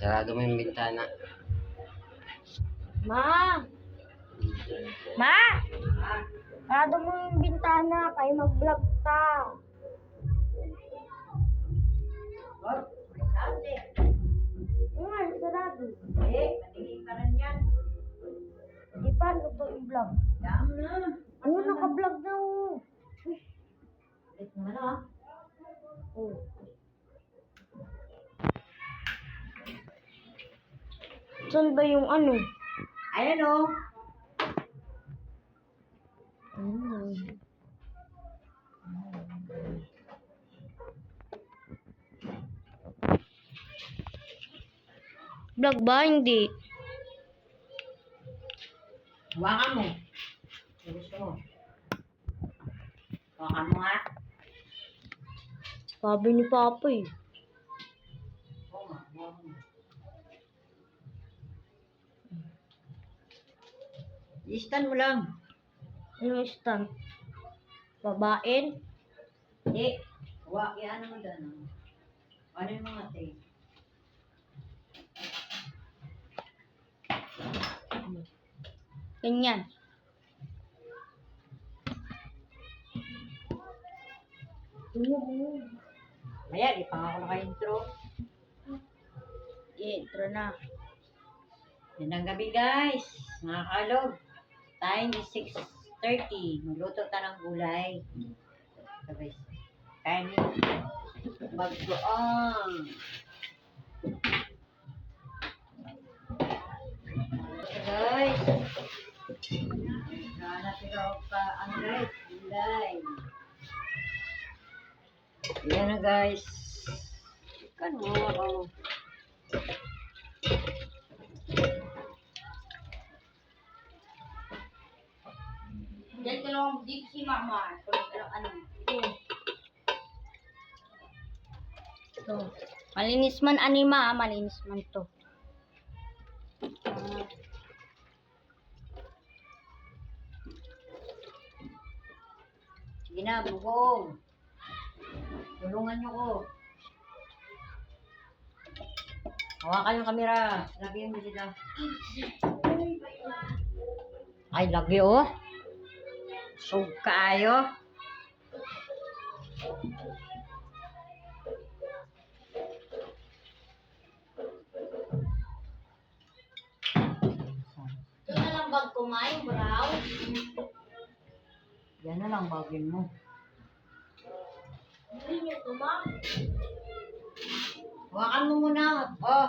Sarado mo yung bintana. Ma! Ma! Sarado mo yung bintana, kayo mag-vlog ta. Sarado. Patingin ka rin yan. Di paano to i-vlog? Yan na. Ano, naka-vlog na ako. Ulit mo na. Oh. Saan ba yung ano? Ayan o. Vlog ba? Hindi. Hawakan mo. Gusto mo. Hawakan mo nga. Sabi ni Papa eh. Oo nga, hawakan mo. I-stand mo lang. Ano stand? Babain? Hindi. Yan mo dyan. Ano yung mga tape? Ganyan. Maya, di pa nga ako naka-intro. Intro na. Magandang gabi guys. Mga kalog. Time is 6:30. Magluto ta ng gulay. So guys. Time magdoon. So guys. Nanatiraw pa ang guys. Gulay. Yan na guys. Kan mo ako. Diyan ka lang dito si Mama. Ano? Ito. Malinis man anima, malinis man to. Sige na, bugong. Tulungan nyo ko. Hawakan yung camera. Lagyan mo sila. Ay, lagi oh. Sug kaayo. Ito na lang bag kumain, brown. Yan na lang bagin mo. Hindi niyo tumang. Hawakan mo muna. Oh.